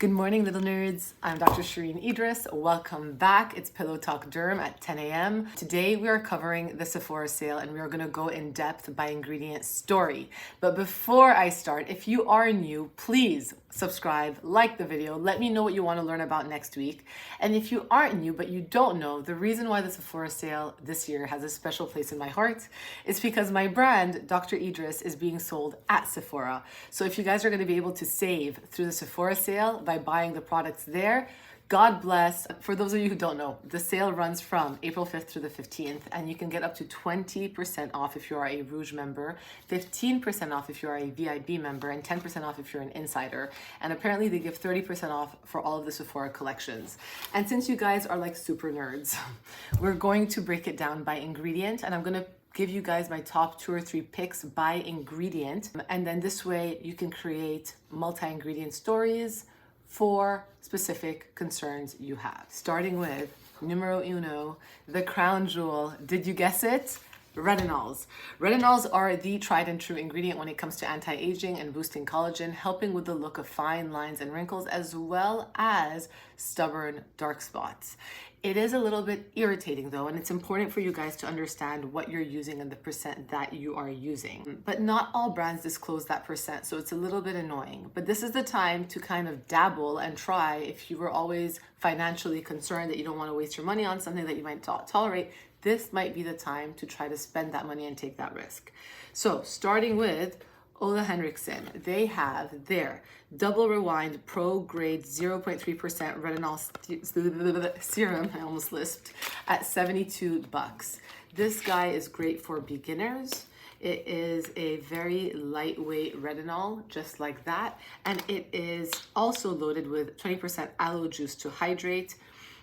Good morning, little nerds. I'm Dr. Shereene Idriss. Welcome back. It's Pillow Talk Derm at 10 a.m. Today we are covering the Sephora sale and we are going to go in depth by ingredient story. But before I start, if you are new, please subscribe, like the video, let me know what you want to learn about next week. And if you aren't new but you don't know, the reason why the Sephora sale this year has a special place in my heart is because my brand, Dr. Idriss, is being sold at Sephora. So if you guys are going to be able to save through the Sephora sale by buying the products there, God bless. For those of you who don't know, the sale runs from April 5th through the 15th, and you can get up to 20% off if you are a Rouge member, 15% off if you are a VIB member, and 10% off if you're an insider. And apparently they give 30% off for all of the Sephora collections. And since you guys are like super nerds, we're going to break it down by ingredient, and I'm going to give you guys my top 2 or 3 picks by ingredient. And then this way you can create multi-ingredient stories for specific concerns you have. Starting with numero uno, the crown jewel. Did you guess it? Retinols. Retinols are the tried and true ingredient when it comes to anti-aging and boosting collagen, helping with the look of fine lines and wrinkles, as well as stubborn dark spots. It is a little bit irritating though, and it's important for you guys to understand what you're using and the percent that you are using. But not all brands disclose that percent, so it's a little bit annoying. But this is the time to kind of dabble and try. If you were always financially concerned that you don't want to waste your money on something that you might tolerate, this might be the time to try to spend that money and take that risk. So starting with Ole Henriksen, they have their Double Rewind Pro Grade 0.3% retinol serum, I almost lisped, at $72. This guy is great for beginners. It is a very lightweight retinol, just like that. And it is also loaded with 20% aloe juice to hydrate.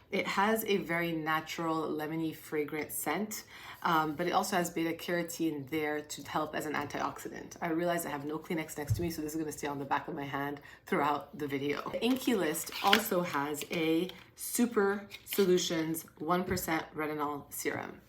It has a very natural lemony fragrant scent, but it also has beta carotene there to help as an antioxidant. I realize I have no Kleenex next to me, so this is going to stay on the back of my hand throughout the video. The Inky List also has a Super Solutions 1% retinol serum.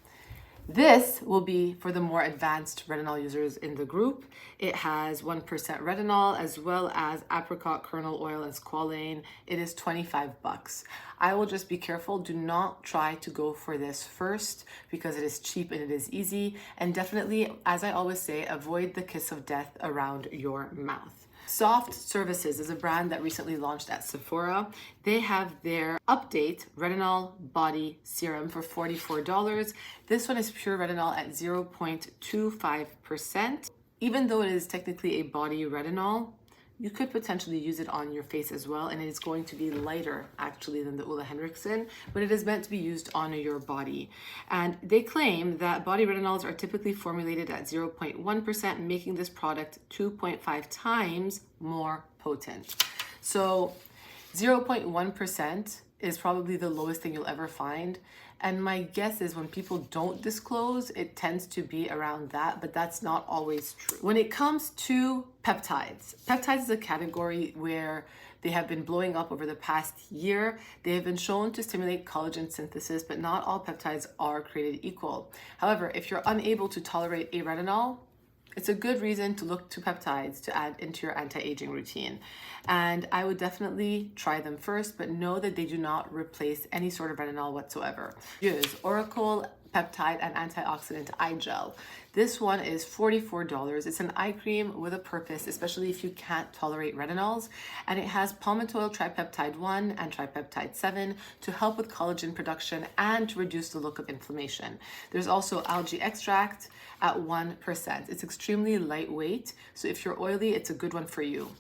This will be for the more advanced retinol users in the group. It has 1% retinol as well as apricot kernel oil and squalane. It is $25. I will just be careful. Do not try to go for this first because it is cheap and it is easy. And definitely, as I always say, avoid the kiss of death around your mouth. Soft Services is a brand that recently launched at Sephora. They have their Update Retinol Body Serum for $44. This one is pure retinol at 0.25%. Even though it is technically a body retinol, you could potentially use it on your face as well, and it is going to be lighter actually than the Ole Henriksen, but it is meant to be used on your body. And they claim that body retinols are typically formulated at 0.1%, making this product 2.5 times more potent. So 0.1% is probably the lowest thing you'll ever find. And my guess is when people don't disclose, it tends to be around that, but that's not always true. When it comes to peptides, peptides is a category where they have been blowing up over the past year. They have been shown to stimulate collagen synthesis, but not all peptides are created equal. However, if you're unable to tolerate a retinol, it's a good reason to look to peptides to add into your anti-aging routine. And I would definitely try them first, but know that they do not replace any sort of retinol whatsoever. Use Oracle Peptide and Antioxidant Eye Gel. This one is $44. It's an eye cream with a purpose, especially if you can't tolerate retinols. And it has palmitoyl tripeptide 1 and tripeptide 7 to help with collagen production and to reduce the look of inflammation. There's also algae extract at 1%. It's extremely lightweight, so if you're oily, it's a good one for you.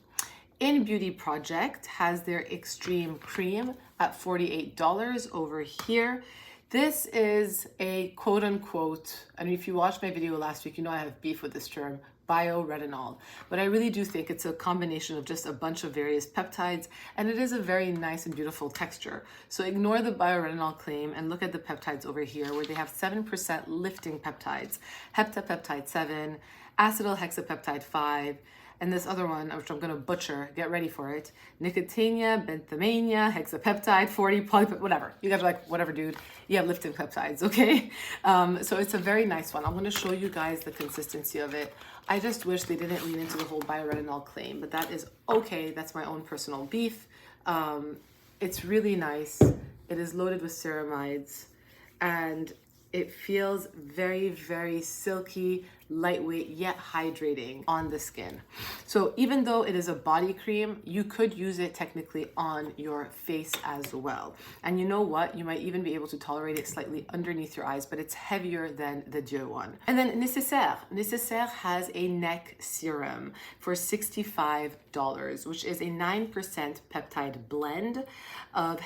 In Beauty Project has their Extreme Cream at $48 over here. This is a quote unquote, and if you watched my video last week, you know I have beef with this term, bioretinol. But I really do think it's a combination of just a bunch of various peptides, and it is a very nice and beautiful texture. So ignore the bioretinol claim and look at the peptides over here where they have 7% lifting peptides, heptapeptide 7, acetyl hexapeptide 5, and this other one, which I'm going to butcher, get ready for it, nicotinamide, benthamania, hexapeptide, 40, whatever. You guys are like, whatever, dude. You have lifting peptides, okay? So it's a very nice one. I'm going to show you guys the consistency of it. I just wish they didn't lean into the whole bioretinol claim, but that is okay. That's my own personal beef. It's really nice. It is loaded with ceramides, and it feels very, very silky, lightweight, yet hydrating on the skin. So even though it is a body cream, you could use it technically on your face as well. And you know what? You might even be able to tolerate it slightly underneath your eyes, but it's heavier than the Dieu one. And then Nécessaire. Nécessaire has a neck serum for $65, which is a 9% peptide blend of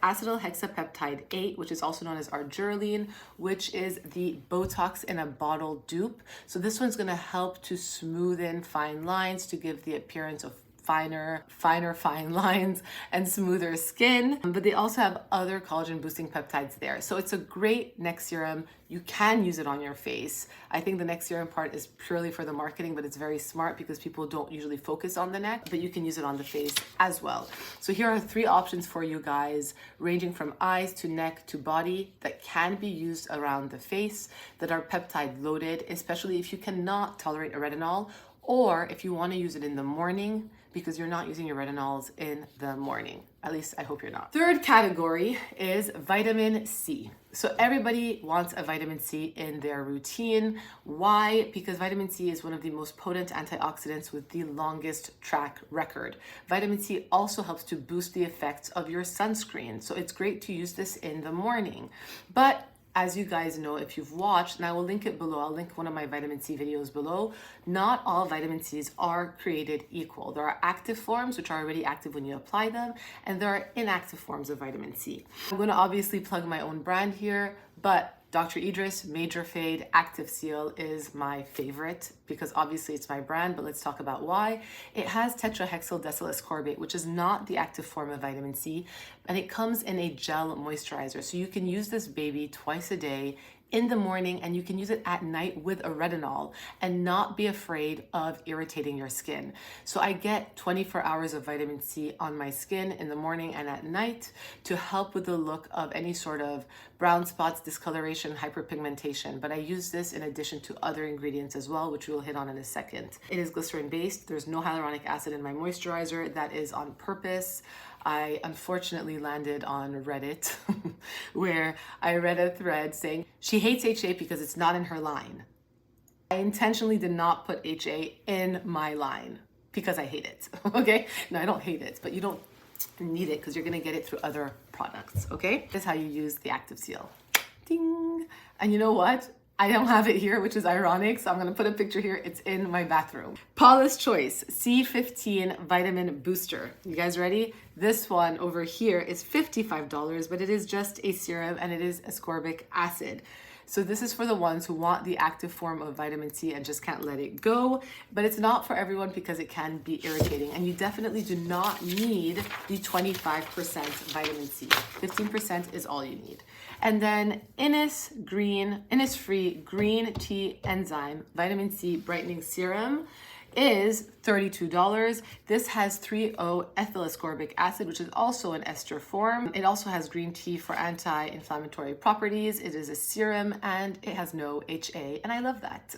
acetyl hexapeptide 8, which is also known as argireline, which is the Botox in a bottle dupe. So this one's gonna help to smoothen fine lines, to give the appearance of finer fine lines and smoother skin. But they also have other collagen boosting peptides there. So it's a great neck serum. You can use it on your face. I think the neck serum part is purely for the marketing, but it's very smart because people don't usually focus on the neck, but you can use it on the face as well. So here are 3 options for you guys, ranging from eyes to neck to body, that can be used around the face, that are peptide loaded, especially if you cannot tolerate a retinol, or if you want to use it in the morning because you're not using your retinols in the morning. At least I hope you're not. Third category is vitamin C. So everybody wants a vitamin C in their routine. Why? Because vitamin C is one of the most potent antioxidants with the longest track record. Vitamin C also helps to boost the effects of your sunscreen. So it's great to use this in the morning. But as you guys know, if you've watched, and I will link it below, I'll link one of my vitamin C videos below, not all vitamin Cs are created equal. There are active forms, which are already active when you apply them, and there are inactive forms of vitamin C. I'm gonna obviously plug my own brand here, but Dr. Idriss Major Fade Active Seal is my favorite because obviously it's my brand, but let's talk about why. It has tetrahexyl decylascorbate, which is not the active form of vitamin C, and it comes in a gel moisturizer. So you can use this baby twice a day, in the morning, and you can use it at night with a retinol and not be afraid of irritating your skin. So I get 24 hours of vitamin C on my skin in the morning and at night to help with the look of any sort of brown spots, discoloration, hyperpigmentation. But I use this in addition to other ingredients as well, which we'll hit on in a second. It is glycerin based. There's no hyaluronic acid in my moisturizer. That is on purpose. I unfortunately landed on Reddit where I read a thread saying she hates HA because it's not in her line. I intentionally did not put HA in my line because I hate it, okay? No, I don't hate it, but you don't need it because you're gonna get it through other products, okay? This is how you use the Active Seal. Ding! And you know what? I don't have it here, which is ironic, so I'm gonna put a picture here. It's in my bathroom. Paula's Choice C15 Vitamin Booster. You guys ready? This one over here is $55, but it is just a serum and it is ascorbic acid. So this is for the ones who want the active form of vitamin C and just can't let it go, but it's not for everyone because it can be irritating, and you definitely do not need the 25% vitamin C. 15% is all you need. And then Innisfree Green Tea Enzyme Vitamin C Brightening Serum is $32. This has 3-O-ethyl ascorbic acid, which is also an ester form. It also has green tea for anti-inflammatory properties. It is a serum and it has no HA, and I love that.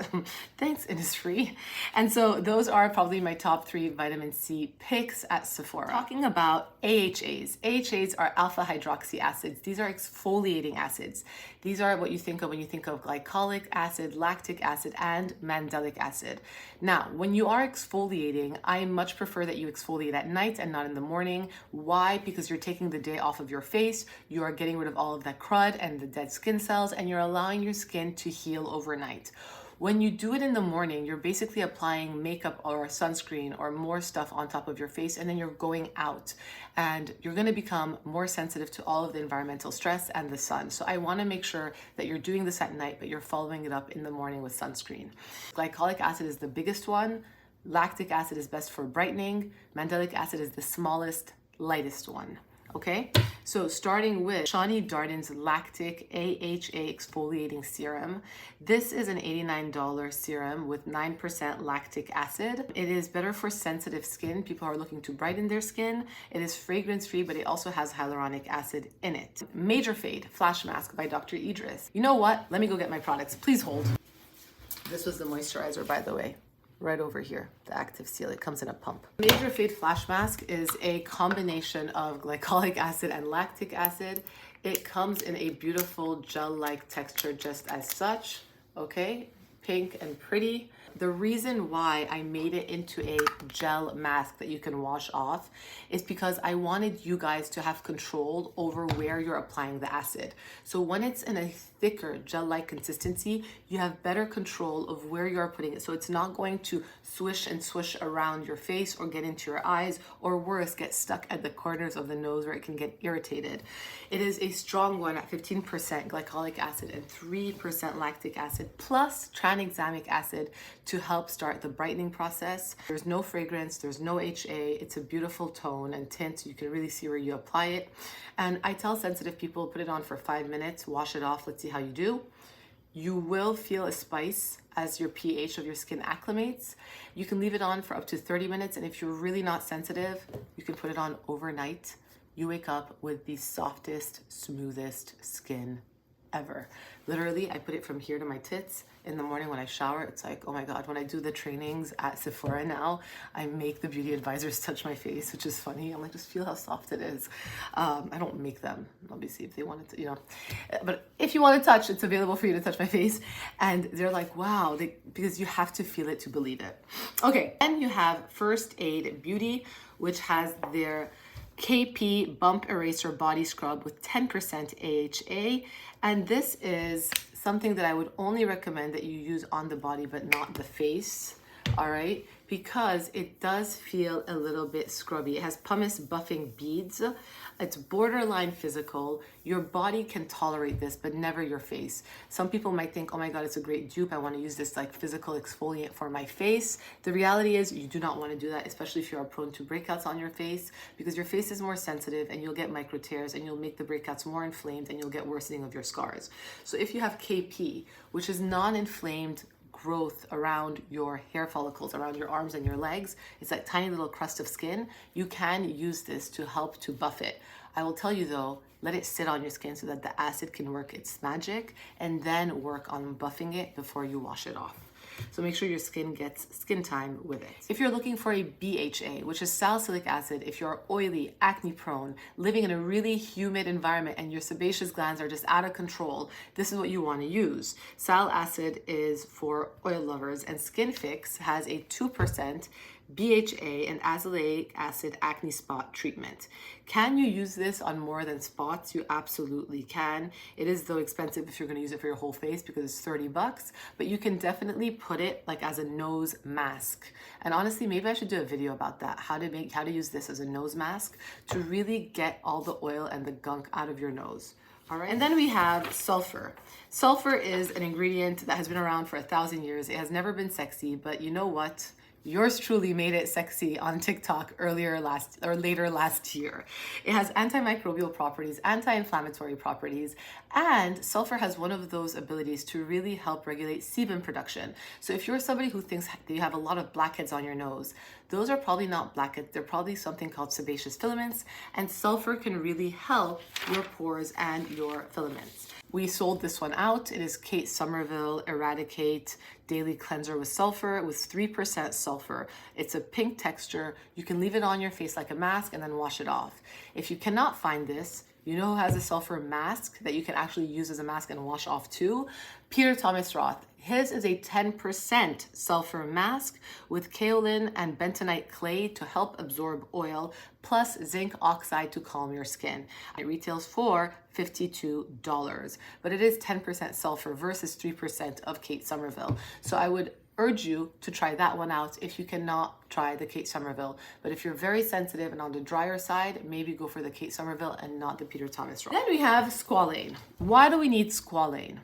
Thanks, Innisfree. And so those are probably my top 3 vitamin C picks at Sephora. Talking about AHAs. AHAs are alpha hydroxy acids. These are exfoliating acids. These are what you think of when you think of glycolic acid, lactic acid, and mandelic acid. Now, when you are exfoliating, I much prefer that you exfoliate at night and not in the morning. Why? Because you're taking the day off of your face, you are getting rid of all of that crud and the dead skin cells, and you're allowing your skin to heal overnight. When you do it in the morning, you're basically applying makeup or sunscreen or more stuff on top of your face, and then you're going out and you're going to become more sensitive to all of the environmental stress and the sun. So I want to make sure that you're doing this at night, but you're following it up in the morning with sunscreen. Glycolic acid is the biggest one. Lactic acid is best for brightening. Mandelic acid is the smallest, lightest one. Okay, so starting with Shani Darden's Lactic AHA Exfoliating Serum. This is an $89 serum with 9% lactic acid. It is better for sensitive skin, people who are looking to brighten their skin. It is fragrance-free, but it also has hyaluronic acid in it. Major Fade Flash Mask by Dr. Idriss. You know what? Let me go get my products. Please hold. This was the moisturizer, by the way. right over here, the active seal. It comes in a pump. Major Fade Flash Mask is a combination of glycolic acid and lactic acid. It comes in a beautiful gel-like texture just as such, okay? Pink and pretty. The reason why I made it into a gel mask that you can wash off is because I wanted you guys to have control over where you're applying the acid. So when it's in a thicker gel-like consistency, you have better control of where you're putting it. So it's not going to swish and swish around your face or get into your eyes, or worse, get stuck at the corners of the nose where it can get irritated. It is a strong one at 15% glycolic acid and 3% lactic acid plus tranexamic acid to help start the brightening process. There's no fragrance, there's no HA. It's a beautiful tone and tint. You can really see where you apply it. And I tell sensitive people, put it on for 5 minutes, wash it off, let's see how you do. You will feel a spice as your pH of your skin acclimates. You can leave it on for up to 30 minutes. And if you're really not sensitive, you can put it on overnight. You wake up with the softest, smoothest skin ever. Literally, I put it from here to my tits. In the morning when I shower, it's like, oh my God, when I do the trainings at Sephora now, I make the beauty advisors touch my face, which is funny. I'm like, just feel how soft it is. I don't make them, obviously, if they wanted to, you know. But if you want to touch, it's available for you to touch my face. And they're like, wow, because you have to feel it to believe it. Okay, and you have First Aid Beauty, which has their KP Bump Eraser Body Scrub with 10% AHA. And this is something that I would only recommend that you use on the body, but not the face, all right? Because it does feel a little bit scrubby. It has pumice buffing beads. It's borderline physical. Your body can tolerate this, but never your face. Some people might think, oh my God, it's a great dupe. I want to use this like physical exfoliant for my face. The reality is you do not want to do that, especially if you are prone to breakouts on your face, because your face is more sensitive and you'll get micro tears and you'll make the breakouts more inflamed and you'll get worsening of your scars. So if you have KP, which is non-inflamed growth around your hair follicles, around your arms and your legs, it's that tiny little crust of skin, you can use this to help to buff it. I will tell you though, let it sit on your skin so that the acid can work its magic, and then work on buffing it before you wash it off. So make sure your skin gets skin time with it. If you're looking for a BHA, which is salicylic acid, if you're oily, acne prone, living in a really humid environment and your sebaceous glands are just out of control, this is what you want to use. Sal acid is for oil lovers, and Skin Fix has a 2% BHA and azelaic acid acne spot treatment. Can you use this on more than spots? You absolutely can. It is though expensive if you're going to use it for your whole face because it's $30, but you can definitely put it like as a nose mask. And honestly, maybe I should do a video about that, how to use this as a nose mask to really get all the oil and the gunk out of your nose. All right. And then we have sulfur. Sulfur is an ingredient that has been around for 1,000 years. It has never been sexy, but you know what? Yours truly made it sexy on TikTok later last year. It has antimicrobial properties, anti-inflammatory properties, and sulfur has one of those abilities to really help regulate sebum production. So if you're somebody who thinks that you have a lot of blackheads on your nose, those are probably not blackheads. They're probably something called sebaceous filaments, and sulfur can really help your pores and your filaments. We sold this one out. It is Kate Somerville Eradicate Daily Cleanser with Sulfur with 3% sulfur. It's a pink texture. You can leave it on your face like a mask and then wash it off. If you cannot find this, you know who has a sulfur mask that you can actually use as a mask and wash off too? Peter Thomas Roth. His is a 10% sulfur mask with kaolin and bentonite clay to help absorb oil, plus zinc oxide to calm your skin. It retails for $52, but it is 10% sulfur versus 3% of Kate Somerville. So I would urge you to try that one out if you cannot try the Kate Somerville. But if you're very sensitive and on the drier side, maybe go for the Kate Somerville and not the Peter Thomas Roth. Then we have squalane. Why do we need squalane?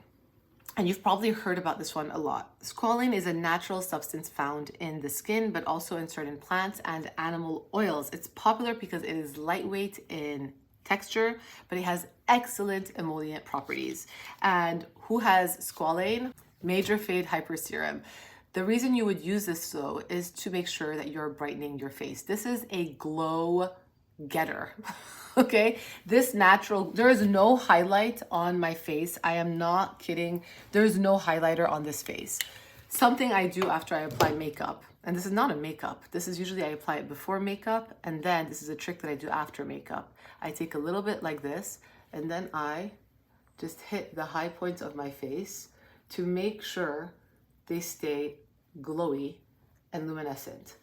And you've probably heard about this one a lot. Squalane is a natural substance found in the skin, but also in certain plants and animal oils. It's popular because it is lightweight in texture, but it has excellent emollient properties. And who has squalane? Major Fade Hyper Serum. The reason you would use this though is to make sure that you're brightening your face. This is a glow getter. Okay, this natural, there is no highlight on my face. I am not kidding. There's no highlighter on this face. Something I do after I apply makeup, and this is not a makeup. This is usually I apply it before makeup, and then this is a trick that I do after makeup. I take a little bit like this, and then I just hit the high points of my face to make sure they stay glowy and luminescent.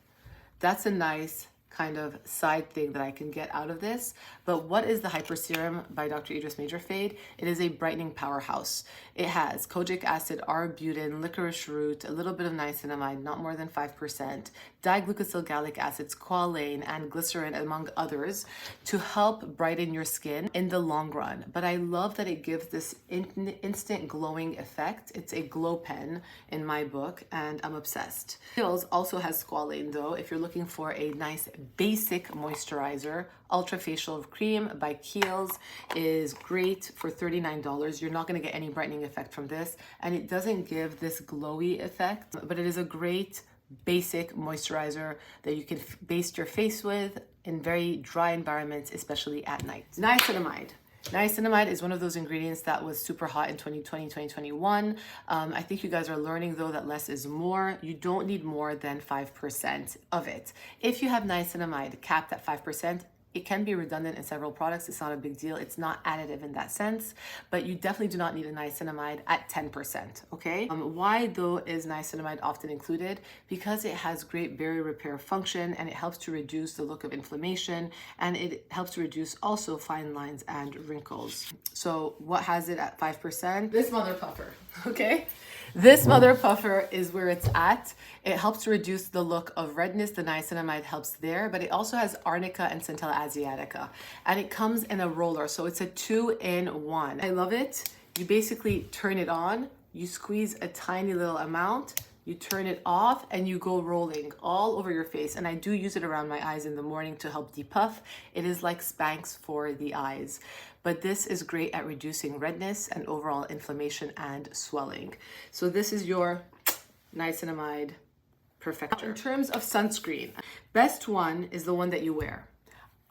That's a nice kind of side thing that I can get out of this. But what is the Hyper Serum by Dr. Idriss Major Fade? It is a brightening powerhouse. It has kojic acid, arbutin, licorice root, a little bit of niacinamide, not more than 5%, diglycosyl gallic acid, squalane, and glycerin, among others, to help brighten your skin in the long run. But I love that it gives this instant glowing effect. It's a glow pen in my book, and I'm obsessed. Kiehl's also has squalane though, if you're looking for a nice basic moisturizer. Ultra Facial Cream by Kiehl's is great for $39. You're not going to get any brightening effect from this, and it doesn't give this glowy effect, but it is a great basic moisturizer that you can baste your face with in very dry environments, especially at night. Niacinamide. Niacinamide is one of those ingredients that was super hot in 2020, 2021. I think you guys are learning though that less is more. You don't need more than 5% of it. If you have niacinamide capped at 5%, it can be redundant in several products. It's not a big deal. It's not additive in that sense, but you definitely do not need a niacinamide at 10%, okay? Why though is niacinamide often included? Because it has great barrier repair function, and it helps to reduce the look of inflammation, and it helps to reduce also fine lines and wrinkles. So what has it at 5%? This mother puffer, okay? This mother puffer is where it's at. It helps to reduce the look of redness. The niacinamide helps there, but it also has arnica and centella asiatica, and it comes in a roller, so it's a 2-in-1. I love it. You basically turn it on, you squeeze a tiny little amount, you turn it off, and you go rolling all over your face. And I do use it around my eyes in the morning to help depuff. It is like Spanx for the eyes. But this is great at reducing redness and overall inflammation and swelling. So this is your niacinamide perfector. In terms of sunscreen, best one is the one that you wear.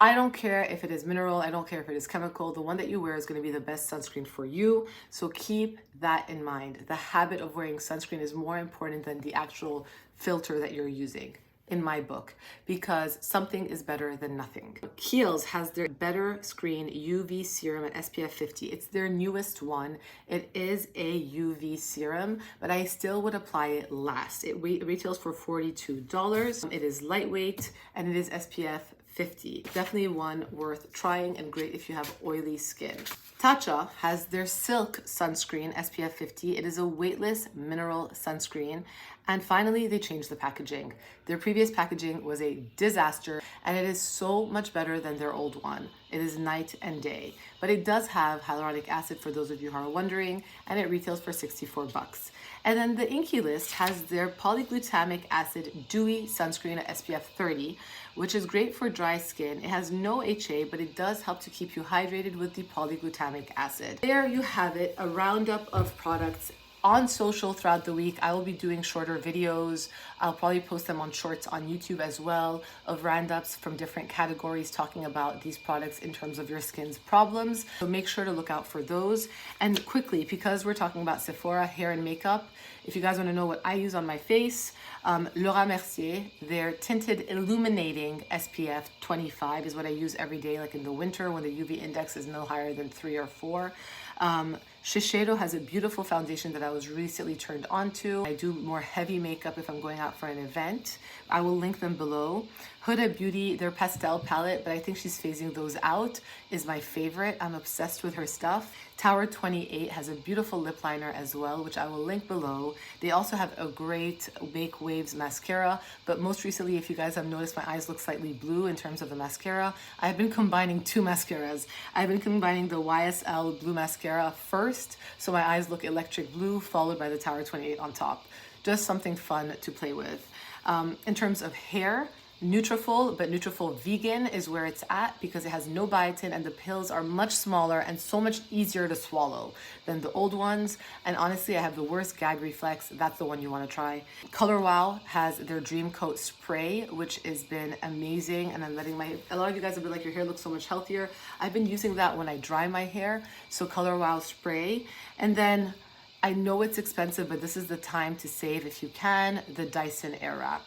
I don't care if it is mineral, I don't care if it is chemical, the one that you wear is going to be the best sunscreen for you. So keep that in mind. The habit of wearing sunscreen is more important than the actual filter that you're using, in my book, because something is better than nothing. Kiehl's has their Better Screen UV Serum at SPF 50. It's their newest one. It is a UV serum, but I still would apply it last. It retails for $42. It is lightweight, and it is SPF 50. Definitely one worth trying, and great if you have oily skin. Tatcha has their Silk Sunscreen SPF 50. It is a weightless mineral sunscreen. And finally, they changed the packaging. Their previous packaging was a disaster, and it is so much better than their old one. It is night and day. But it does have hyaluronic acid, for those of you who are wondering, and it retails for $64. And then the Inky List has their polyglutamic acid dewy sunscreen at SPF 30, which is great for dry skin. It has no HA, but it does help to keep you hydrated with the polyglutamic acid. There you have it, a roundup of products on social throughout the week. I will be doing shorter videos. I'll probably post them on shorts on YouTube as well, of roundups from different categories talking about these products in terms of your skin's problems. So make sure to look out for those. And quickly, because we're talking about Sephora hair and makeup, if you guys want to know what I use on my face, Laura Mercier, their tinted illuminating SPF 25 is what I use every day, like in the winter when the UV index is no higher than 3 or 4. Shiseido has a beautiful foundation that I was recently turned on to. I do more heavy makeup if I'm going out for an event. I will link them below. Huda Beauty, their pastel palette, but I think she's phasing those out, is my favorite. I'm obsessed with her stuff. Tower 28 has a beautiful lip liner as well, which I will link below. They also have a great Make Waves mascara, but most recently, if you guys have noticed, my eyes look slightly blue in terms of the mascara. I've been combining two mascaras. I've been combining the YSL blue mascara first, so my eyes look electric blue, followed by the Tower 28 on top. Just something fun to play with. In terms of hair, Nutrafol, but Nutrafol Vegan is where it's at because it has no biotin and the pills are much smaller and so much easier to swallow than the old ones. And honestly, I have the worst gag reflex. That's the one you want to try. Color Wow has their Dream Coat Spray, which has been amazing. And I'm letting a lot of you guys have been like, your hair looks so much healthier. I've been using that when I dry my hair. So Color Wow Spray. And then I know it's expensive, but this is the time to save if you can. The Dyson Airwrap.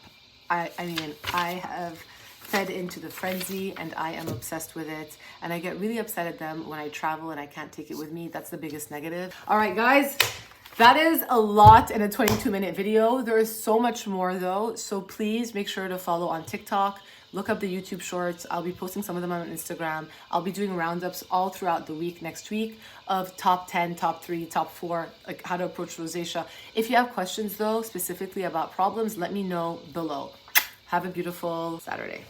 I mean, I have fed into the frenzy and I am obsessed with it. And I get really upset at them when I travel and I can't take it with me. That's the biggest negative. All right, guys. That is a lot in a 22-minute video. There is so much more though. So please make sure to follow on TikTok. Look up the YouTube shorts. I'll be posting some of them on Instagram. I'll be doing roundups all throughout the week next week of top 10, top 3, top 4, like how to approach rosacea. If you have questions though, specifically about problems, let me know below. Have a beautiful Saturday.